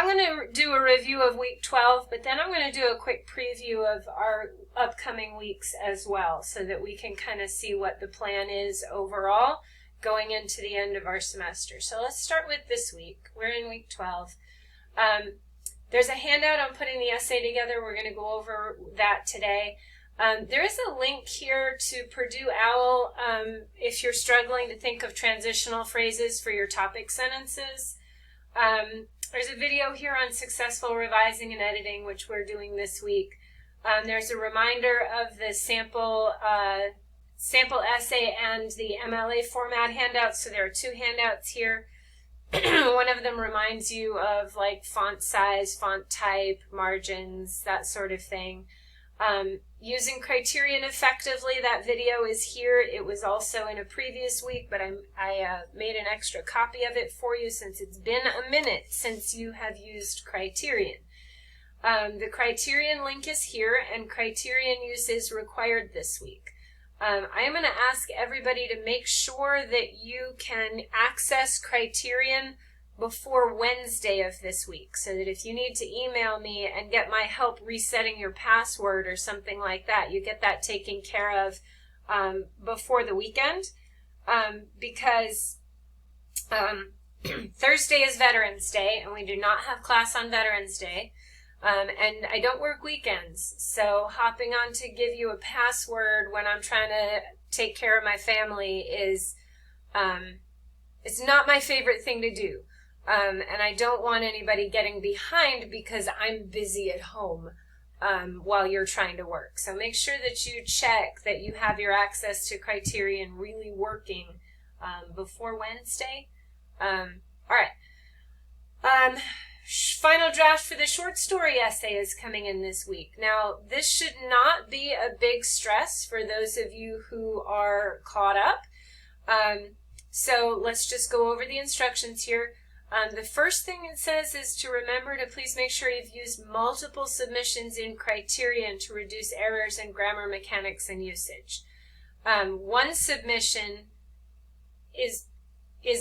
going to do a review of week 12, but then I'm going to do a quick preview of our upcoming weeks as well, so that we can kind of see what the plan is overall going into the end of our semester. So let's start with this week. We're in week 12. There's a handout on putting the essay together. We're going to go over that today. There is a link here to Purdue OWL if you're struggling to think of transitional phrases for your topic sentences. There's a video here on successful revising and editing, which we're doing this week. There's a reminder of the sample essay and the MLA format handouts. So there are two handouts here. One of them reminds you of like font size, font type, margins, that sort of thing. Using criterion effectively, that video is here. It was also in a previous week, but I made an extra copy of it for you since it's been a minute since you have used criterion. The criterion link is here, and criterion use is required this week. I am going to ask everybody to make sure that you can access criterion before Wednesday of this week, so that if you need to email me and get my help resetting your password or something like that, you get that taken care of before the weekend, because Thursday is Veterans Day, and we do not have class on Veterans Day. And I don't work weekends, so hopping on to give you a password when I'm trying to take care of my family is, it's not my favorite thing to do. And I don't want anybody getting behind because I'm busy at home while you're trying to work. So make sure that you check that you have your access to criterion really working before Wednesday. All right. Final draft for the short story essay is coming in this week. Now, this should not be a big stress for those of you who are caught up. So let's just go over the instructions here. The first thing it says is to remember to please make sure you've used multiple submissions in criterion to reduce errors in grammar mechanics and usage. One submission is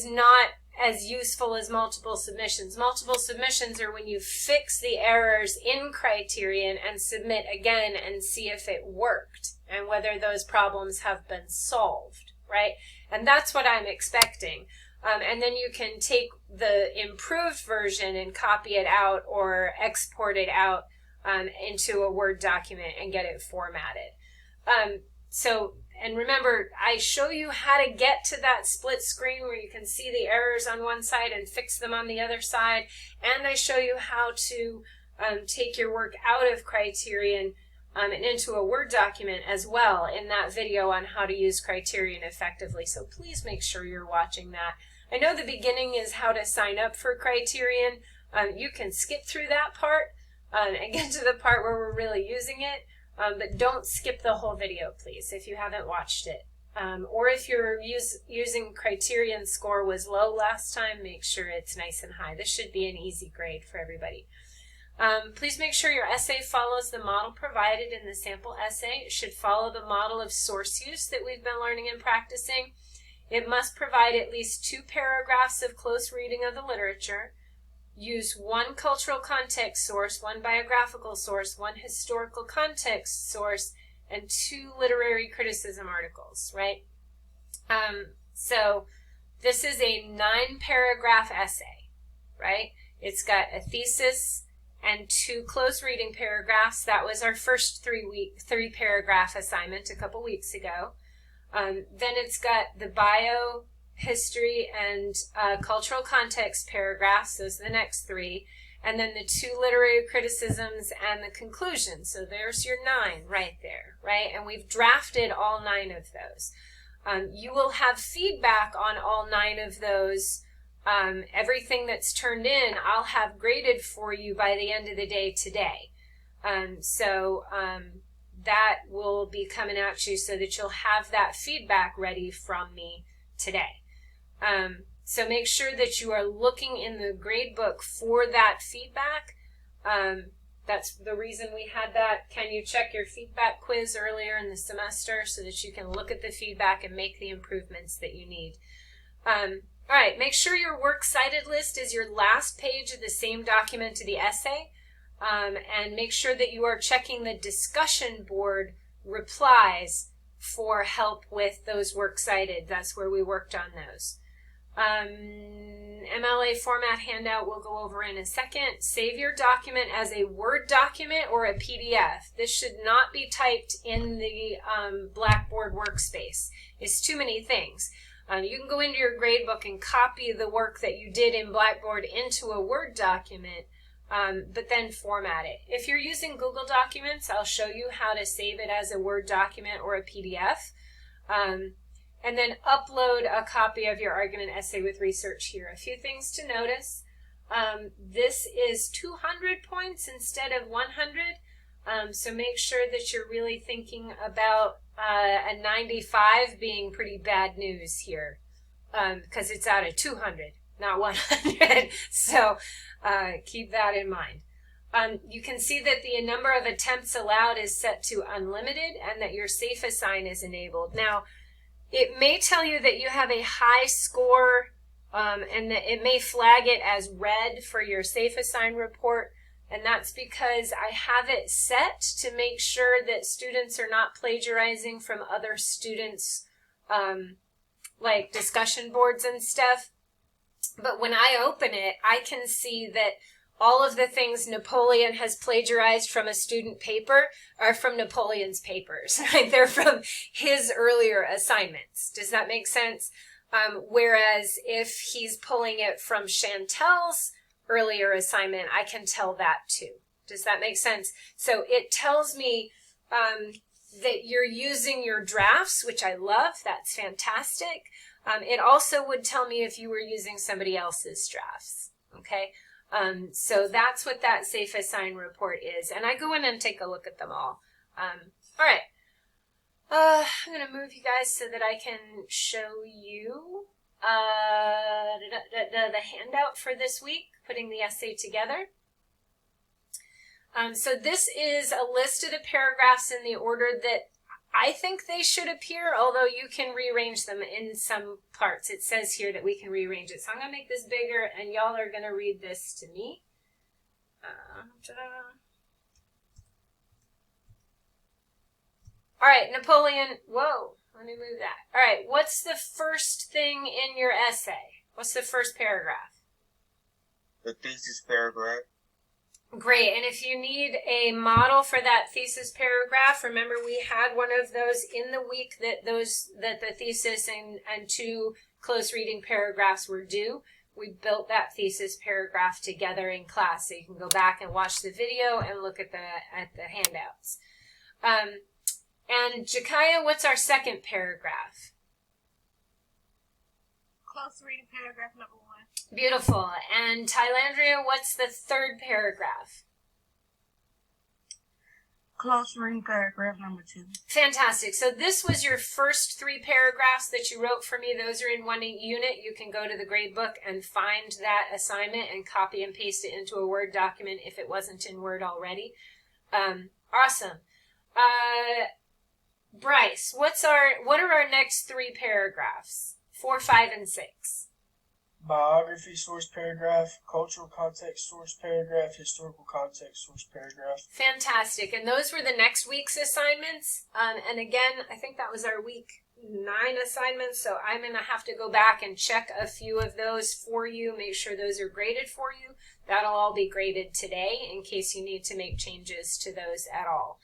not as useful as multiple submissions. Multiple submissions are when you fix the errors in criterion and submit again and see if it worked and whether those problems have been solved, right? And that's what I'm expecting. And then you can take the improved version and copy it out or export it out into a Word document and get it formatted. And remember, I show you how to get to that split screen where you can see the errors on one side and fix them on the other side. And I show you how to take your work out of criterion and into a Word document as well in that video on how to use criterion effectively. So please make sure you're watching that. I know the beginning is how to sign up for criterion. You can skip through that part and get to the part where we're really using it. But don't skip the whole video, please, if you haven't watched it. Or if your using criterion score was low last time, make sure it's nice and high. This should be an easy grade for everybody. Please make sure your essay follows the model provided in the sample essay. It should follow the model of source use that we've been learning and practicing. It must provide at least 2 paragraphs of close reading of the literature. Use 1 cultural context source, 1 biographical source, 1 historical context source, and 2 literary criticism articles, right? So this is a 9-paragraph essay, right? It's got a thesis and 2 close reading paragraphs. That was our first 3-paragraph assignment a couple weeks ago. Then it's got the bio, history, and cultural context paragraphs. Those are the next 3. And then the 2 literary criticisms and the conclusion. So there's your 9 right there, right? And we've drafted all 9 of those. You will have feedback on all 9 of those. Everything that's turned in, I'll have graded for you by the end of the day today. That will be coming at you so that you'll have that feedback ready from me today. So make sure that you are looking in the grade book for that feedback. That's the reason we had that "Can you check your feedback" quiz earlier in the semester, so that you can look at the feedback and make the improvements that you need. All right, make sure your works cited list is your last page of the same document to the essay, and make sure that you are checking the discussion board replies for help with those works cited. That's where we worked on those. MLA format handout we'll go over in a second. Save your document as a Word document or a PDF. This should not be typed in the Blackboard workspace. It's too many things. You can go into your gradebook and copy the work that you did in Blackboard into a Word document, but then format it. If you're using Google Documents, I'll show you how to save it as a Word document or a PDF. And then upload a copy of your argument essay with research here. A few things to notice. This is 200 points instead of 100, so make sure that you're really thinking about a 95 being pretty bad news here, because it's out of 200, not 100, so keep that in mind. You can see that the number of attempts allowed is set to unlimited and that your safe assign is enabled. Now, it may tell you that you have a high score, and that it may flag it as red for your safe assign report, and that's because I have it set to make sure that students are not plagiarizing from other students' like discussion boards and stuff. But when I open it, I can see that all of the things Napoleon has plagiarized from a student paper are from Napoleon's papers, right? They're from his earlier assignments. Does that make sense? Whereas if he's pulling it from Chantel's earlier assignment, I can tell that too. Does that make sense? So it tells me that you're using your drafts, which I love. That's fantastic. It also would tell me if you were using somebody else's drafts, okay? So that's what that safe assign report is. And I go in and take a look at them all. All right. I'm going to move you guys so that I can show you the handout for this week, putting the essay together. So this is a list of the paragraphs in the order that I think they should appear, although you can rearrange them in some parts. It says here that we can rearrange it. So I'm going to make this bigger, and y'all are going to read this to me. All right, Napoleon. Whoa, let me move that. All right, what's the first thing in your essay? What's the first paragraph? The thesis paragraph. Great, and if you need a model for that thesis paragraph, remember we had one of those in the week that the thesis and 2 close reading paragraphs were due. We built that thesis paragraph together in class, so you can go back and watch the video and look at the handouts. And Jakaya, what's our second paragraph? Close reading paragraph number 1. Beautiful. And Tylandria, what's the third paragraph? Close reading paragraph number 2. Fantastic. So this was your first 3 paragraphs that you wrote for me. Those are in one unit. You can go to the gradebook and find that assignment and copy and paste it into a Word document if it wasn't in Word already. Awesome. Bryce, what are our next 3 paragraphs? 4, 5, and 6. Biography source paragraph, cultural context source paragraph, historical context source paragraph. Fantastic. And those were the next week's assignments. And again, I think that was our week 9 assignments. So I'm going to have to go back and check a few of those for you, make sure those are graded for you. That'll all be graded today in case you need to make changes to those at all.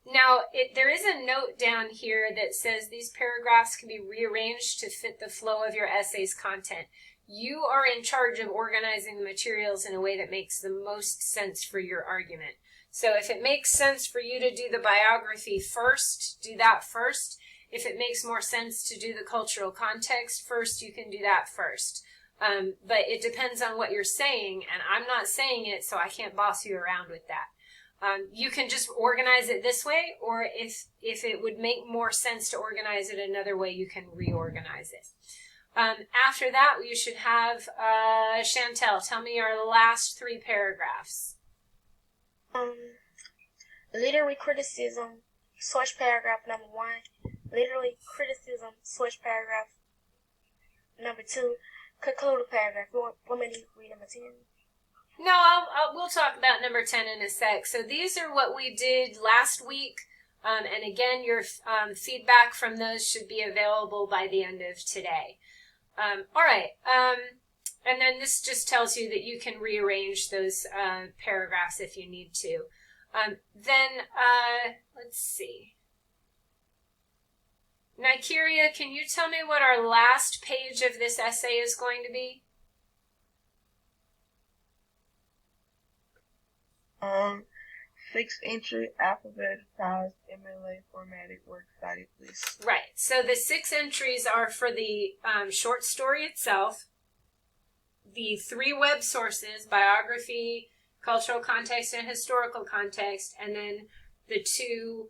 Now, there is a note down here that says these paragraphs can be rearranged to fit the flow of your essay's content. You are in charge of organizing the materials in a way that makes the most sense for your argument. So if it makes sense for you to do the biography first, do that first. If it makes more sense to do the cultural context first, you can do that first. But it depends on what you're saying, and I'm not saying it, so I can't boss you around with that. You can just organize it this way, or if it would make more sense to organize it another way, you can reorganize it. After that, you should have Chantel. Tell me our last 3 paragraphs. Literary criticism, source paragraph number 1. Literary criticism, source paragraph number 2. Conclude a paragraph. You want me to read number 10? No, we'll talk about number 10 in a sec. So these are what we did last week. And again, your feedback from those should be available by the end of today. All right. And then this just tells you that you can rearrange those paragraphs if you need to. Let's see. Nikeria, can you tell me what our last page of this essay is going to be? 6-entry alphabetized MLA formatted works cited, please. Right. So the 6 entries are for the short story itself, the 3 web sources, biography, cultural context, and historical context, and then the 2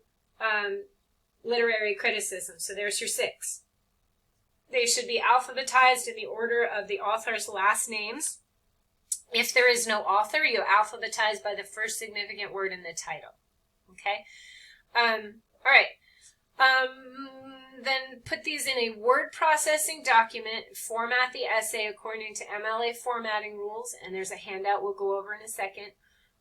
literary criticisms. So there's your 6. They should be alphabetized in the order of the author's last names. If there is no author, you alphabetize by the first significant word in the title. Okay? All right. Then put these in a word processing document, format the essay according to MLA formatting rules, and there's a handout we'll go over in a second.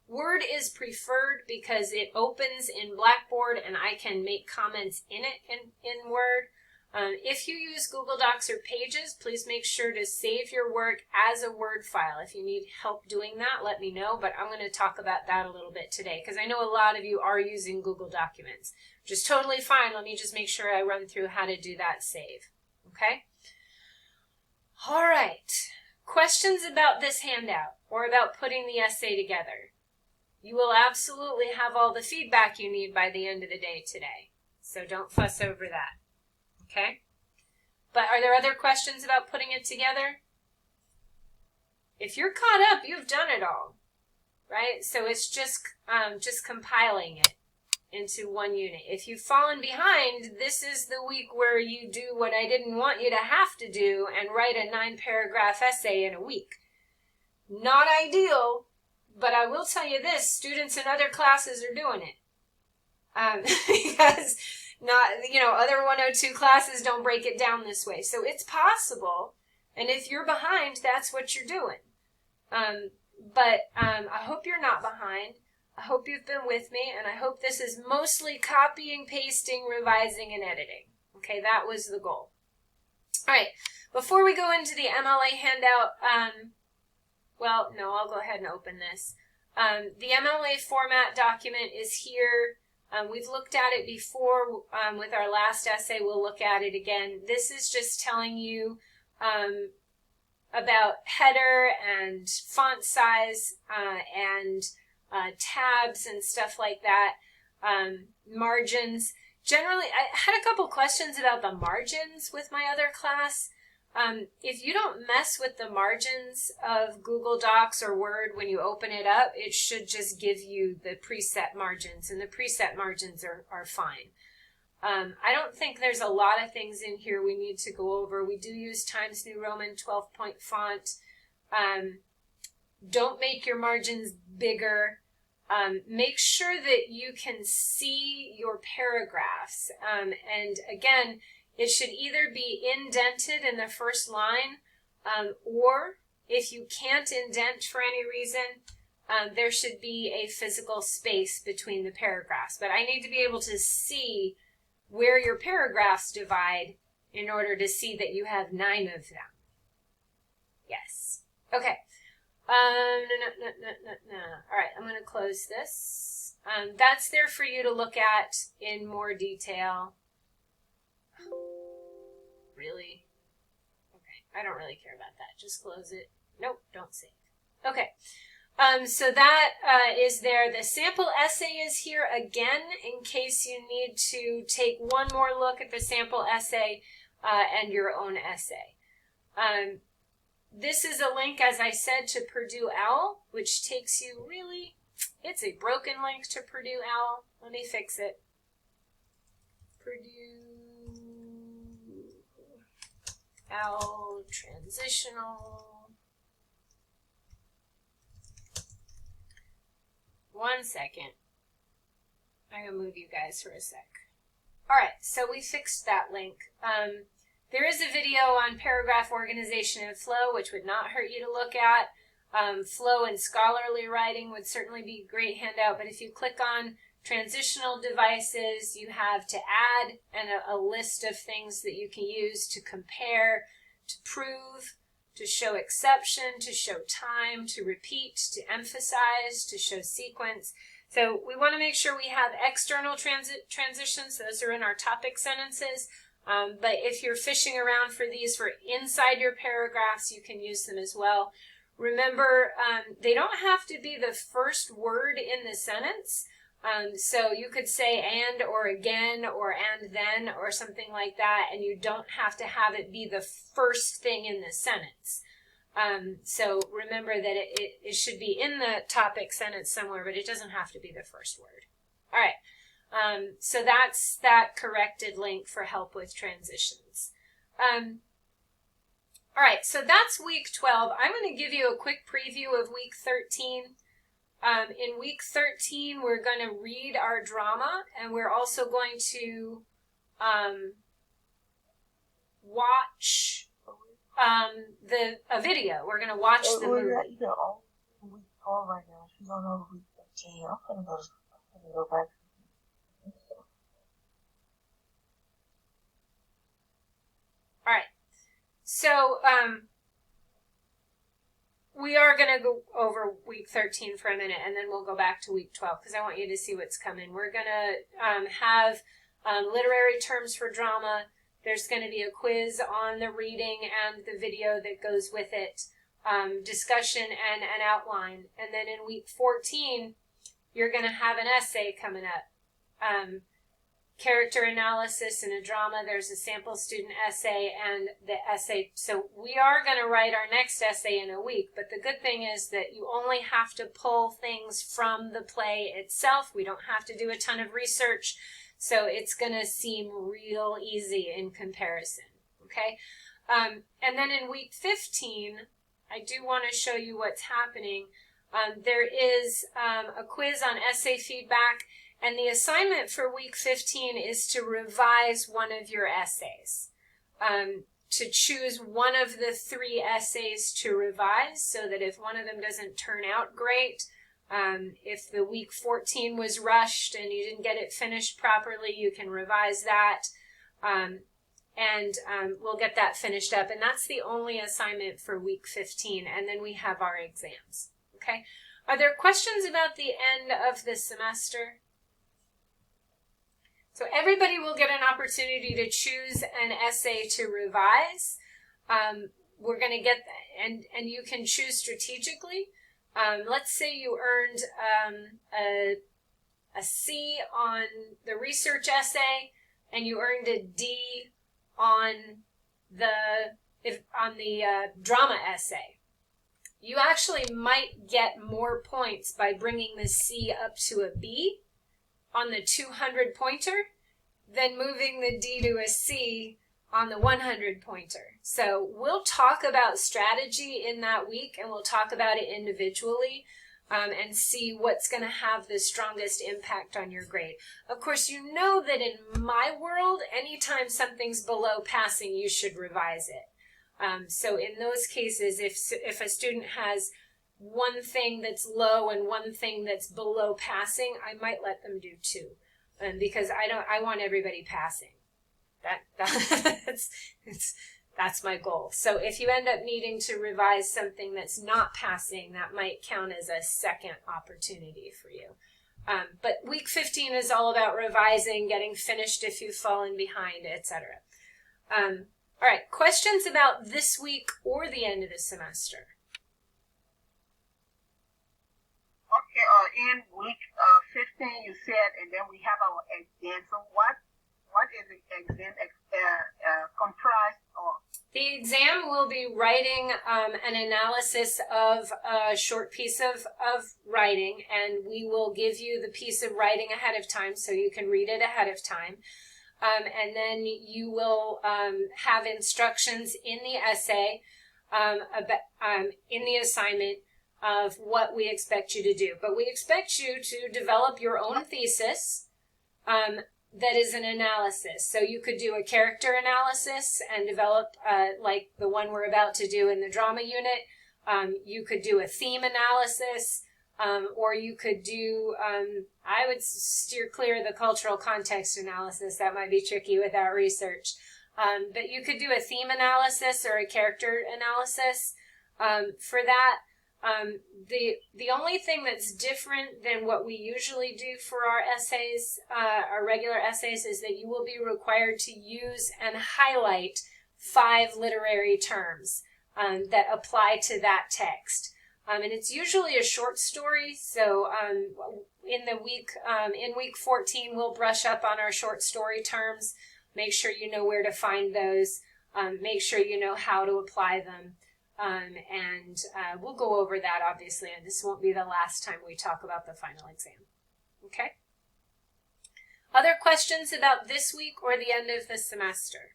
Word is preferred because it opens in Blackboard and I can make comments in it in Word. If you use Google Docs or Pages, please make sure to save your work as a Word file. If you need help doing that, let me know, but I'm going to talk about that a little bit today because I know a lot of you are using Google Documents, which is totally fine. Let me just make sure I run through how to do that save. Okay? All right. Questions about this handout or about putting the essay together? You will absolutely have all the feedback you need by the end of the day today, so don't fuss over that. Okay? But are there other questions about putting it together? If you're caught up, you've done it all, right? So it's just compiling it into one unit. If you've fallen behind, this is the week where you do what I didn't want you to have to do and write a 9-paragraph essay in a week. Not ideal, but I will tell you this, students in other classes are doing it. Because other 102 classes don't break it down this way. So it's possible, and if you're behind, that's what you're doing. But I hope you're not behind. I hope you've been with me, and I hope this is mostly copying, pasting, revising, and editing. Okay, that was the goal. All right, before we go into the MLA handout, I'll go ahead and open this. The MLA format document is here. We've looked at it before with our last essay. We'll look at it again. This is just telling you about header and font size and tabs and stuff like that. Margins. Generally, I had a couple questions about the margins with my other class. If you don't mess with the margins of Google Docs or Word when you open it up, it should just give you the preset margins, and the preset margins are fine. I don't think there's a lot of things in here we need to go over. We do use Times New Roman 12-point font. Don't make your margins bigger. Make sure that you can see your paragraphs. And again, it should either be indented in the first line, or if you can't indent for any reason, there should be a physical space between the paragraphs. But I need to be able to see where your paragraphs divide in order to see that you have 9 of them. Yes. Okay. All right, I'm going to close this. That's there for you to look at in more detail. Really? Okay, I don't really care about that. Just close it. Nope, don't save. Okay, so that is there. The sample essay is here again in case you need to take one more look at the sample essay and your own essay. This is a link, as I said, to Purdue OWL, which takes you really, it's a broken link to Purdue OWL. Let me fix it. Purdue OWL transitional. 1 second. I'm going to move you guys for a sec. All right, so we fixed that link. There is a video on paragraph organization and flow, which would not hurt you to look at. Flow and scholarly writing would certainly be a great handout, but if you click on transitional devices, you have to add and a list of things that you can use to compare, to prove, to show exception, to show time, to repeat, to emphasize, to show sequence. So we want to make sure we have external transitions. Those are in our topic sentences. But if you're fishing around for these for inside your paragraphs, you can use them as well. Remember, they don't have to be the first word in the sentence. So you could say and or again or and then or something like that, and you don't have to have it be the first thing in the sentence. So remember that it should be in the topic sentence somewhere, but it doesn't have to be the first word. All right. So that's that corrected link for help with transitions. All right, so that's week 12. I'm going to give you a quick preview of week 13. In week 13, we're going to read our drama, and we're also going to watch a video. We're going to watch the movie. You're on week 12 right now. She's on week 13. I'm gonna go back. All right. So we are going to go over week 13 for a minute, and then we'll go back to week 12 because I want you to see what's coming. We're going to have literary terms for drama. There's going to be a quiz on the reading and the video that goes with it, discussion and an outline. And then in week 14, you're going to have an essay coming up. Character analysis in a drama, there's a sample student essay and the essay. So we are going to write our next essay in a week, but the good thing is that you only have to pull things from the play itself. We don't have to do a ton of research, so it's going to seem real easy in comparison, okay? And then in week 15, I do want to show you what's happening. There is a quiz on essay feedback. And the assignment for week 15 is to revise one of your essays, to choose one of the 3 essays to revise so that if one of them doesn't turn out great, if the week 14 was rushed and you didn't get it finished properly, you can revise that, and we'll get that finished up. And that's the only assignment for week 15, and then we have our exams, okay? Are there questions about the end of the semester? So everybody will get an opportunity to choose an essay to revise. We're going to get, and you can choose strategically. Let's say you earned a C on the research essay, and you earned a D on the drama essay. You actually might get more points by bringing the C up to a B on the 200 pointer than moving the D to a C on the 100 pointer. So we'll talk about strategy in that week, and we'll talk about it individually and see what's going to have the strongest impact on your grade. Of course, you know that in my world, anytime something's below passing, you should revise it. So in those cases, if a student has one thing that's low and one thing that's below passing, I might let them do 2, because I want everybody passing. That's my goal. So if you end up needing to revise something that's not passing, that might count as a second opportunity for you. But week 15 is all about revising, getting finished if you've fallen behind, etc. All right, questions about this week or the end of the semester? Okay, in week 15 you said, and then we have our exam. So what is the exam comprised of? The exam will be writing an analysis of a short piece of writing, and we will give you the piece of writing ahead of time so you can read it ahead of time. And then you will have instructions in the essay, in the assignment, of what we expect you to do. But we expect you to develop your own thesis, that is an analysis. So you could do a character analysis and develop, like the one we're about to do in the drama unit. You could do a theme analysis, or you could do, I would steer clear of the cultural context analysis. That might be tricky without research. But you could do a theme analysis or a character analysis. For that, the only thing that's different than what we usually do for our essays, our regular essays, is that you will be required to use and highlight 5 literary terms that apply to that text. And it's usually a short story, so in week 14, we'll brush up on our short story terms. Make sure you know where to find those. Make sure you know how to apply them. And we'll go over that, obviously, and this won't be the last time we talk about the final exam. Okay? Other questions about this week or the end of the semester?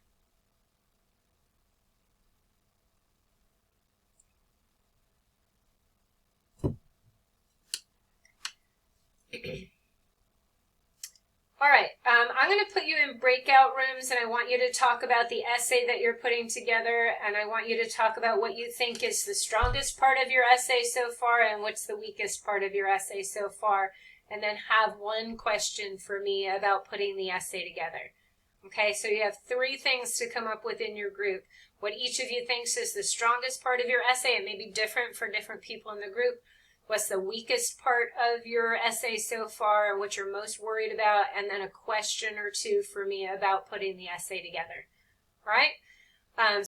All right, I'm going to put you in breakout rooms, and I want you to talk about the essay that you're putting together, and I want you to talk about what you think is the strongest part of your essay so far and what's the weakest part of your essay so far, and then have one question for me about putting the essay together. Okay, so you have 3 things to come up with in your group. What each of you thinks is the strongest part of your essay. It may be different for different people in the group. What's the weakest part of your essay so far, and what you're most worried about, and then a question or 2 for me about putting the essay together. All right?